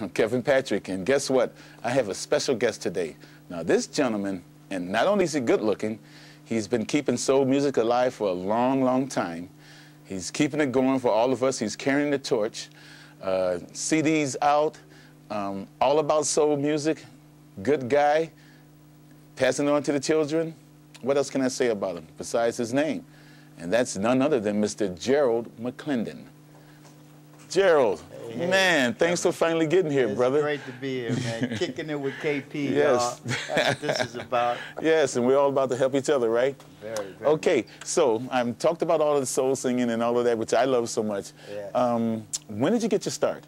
Kevin Patrick, and guess what? I have a special guest today. Now, this gentleman, and not only is he good looking, he's been keeping soul music alive for a long, long time. He's keeping it going for all of us. He's carrying the torch. CDs out, all about soul music, good guy, passing it on to the children. What else can I say about him besides his name? And that's none other than Mr. Gerald McClendon. Gerald, hey, man, thanks for finally getting here, brother. It's great to be here, man. Kicking it with KP, yes. That's what this is about. Yes, and we're all about to help each other, right? Very. Okay, so I've talked about all of the soul singing and all of that, which I love so much. Yeah. When did you get your start?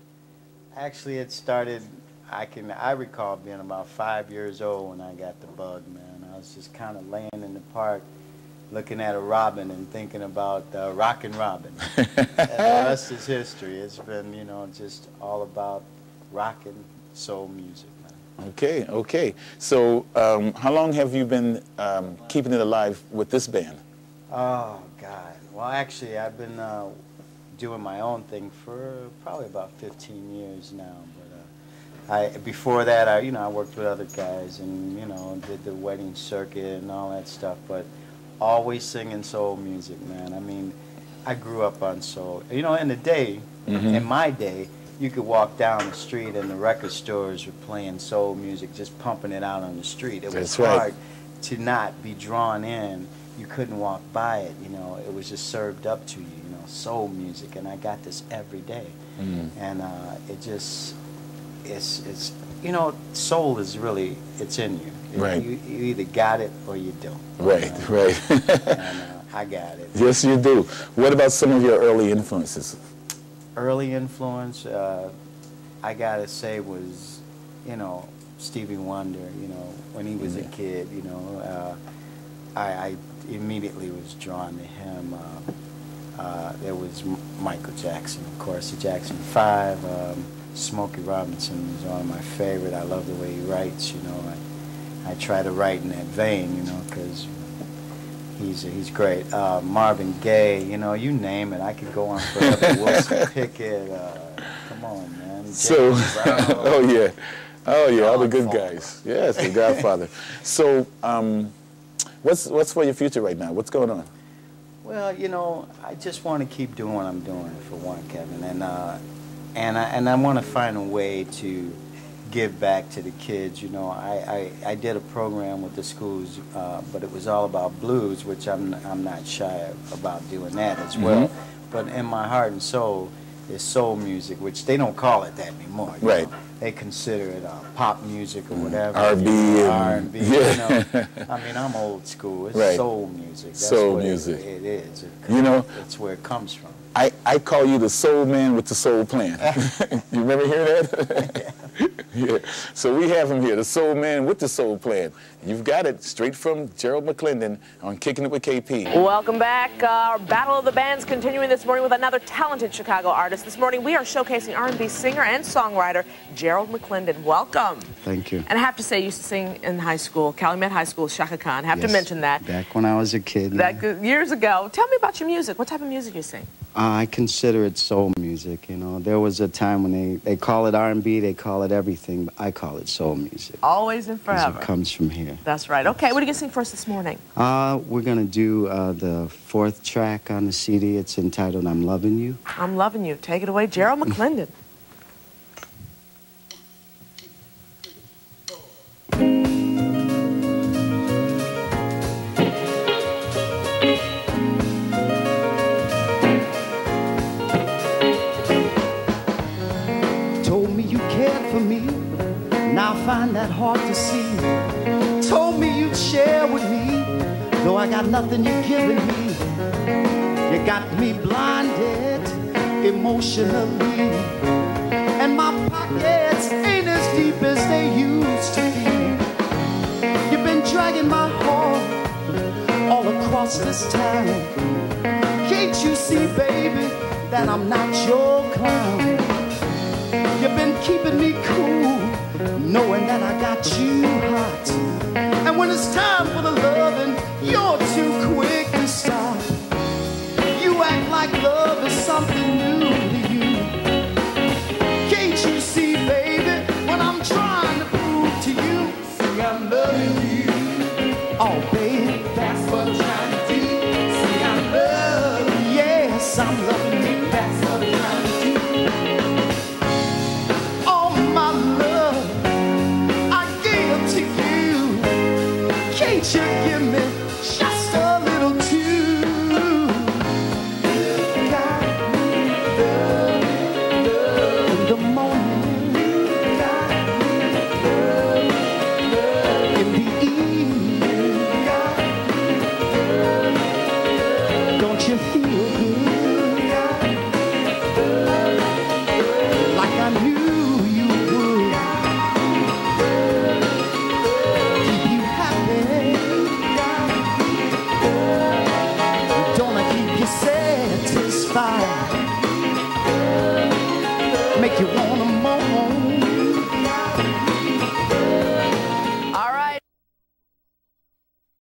Actually, it started, I recall being about 5 years old when I got the bug, man. I was just kind of laying in the park, looking at a robin and thinking about Rockin' Robin. And the rest is history. It's been, you know, just all about rockin' soul music, man. Okay, okay. So how long have you been keeping it alive with this band? Oh, God. Well, actually, I've been doing my own thing for probably about 15 years now. But before that, I worked with other guys and, you know, did the wedding circuit and all that stuff. But always singing soul music, man. I mean, I grew up on soul. You know, in the day, in my day, you could walk down the street and the record stores were playing soul music, just pumping it out on the street. It was hard to not be drawn in. You couldn't walk by it, you know. It was just served up to you, you know, soul music. And I got this every day. And it just, it's, you know, soul is really, it's in you. Right. You either got it or you don't. Right, right. And I got it. Yes, you do. What about some of your early influences? Early influence, I gotta say, was, you know, Stevie Wonder. You know, when he was a kid, you know, I immediately was drawn to him. There was Michael Jackson, of course, the Jackson 5. Smokey Robinson was one of my favorite. I love the way he writes, you know. I try to write in that vein, you know, because he's great. Marvin Gaye, you know, you name it. I could go on forever. Wilson Pickett, come on, man. So, oh yeah, all the good guys. Yes, the Godfather. So, what's for your future right now? What's going on? Well, you know, I just want to keep doing what I'm doing, for one, Kevin, and I want to find a way to give back to the kids. You know, I did a program with the schools, but it was all about blues, which I'm not shy about doing that as well. But in my heart and soul is soul music, which they don't call it that anymore. Right. Know? They consider it pop music or whatever. R&B. You know. I mean, I'm old school. It's soul music. That's soul what music. It is. You know, that's where it comes from. I call you the soul man with the soul plan. You remember hearing that? Yeah. So we have him here, the soul man with the soul plan. You've got it straight from Gerald McClendon on Kicking It with KP. Welcome back. Our Battle of the Bands continuing this morning with another talented Chicago artist. This morning we are showcasing R&B singer and songwriter Gerald McClendon. Welcome. Thank you. And I have to say, you used to sing in high school, Calumet High School, Chaka Khan. Have to mention that. Back when I was a kid. Years ago. Tell me about your music. What type of music you sing? I consider it soul music, you know. There was a time when they call it R&B, they call it everything, but I call it soul music. Always and forever. It comes from here. That's right. Okay, what are you going to sing for us this morning? We're going to do the 4th track on the CD. It's entitled I'm Loving You. I'm Loving You. Take it away, Gerald McClendon. For me, now I find that hard to see. Told me you'd share with me, though I got nothing you're giving me. You got me blinded emotionally, and my pockets ain't as deep as they used to be. You've been dragging my heart all across this town. Can't you see, baby, that I'm not your clown? You've been keeping me cool, knowing that I got you hot. And when it's time for the loving, you're too quick to stop. You act like love is something new to you. Can't you see, baby, Oh, baby, That's what I'm trying to do. See, I love you. yes, I'm loving you. That's what I'm trying to do. All my love I give to you. Can't you give me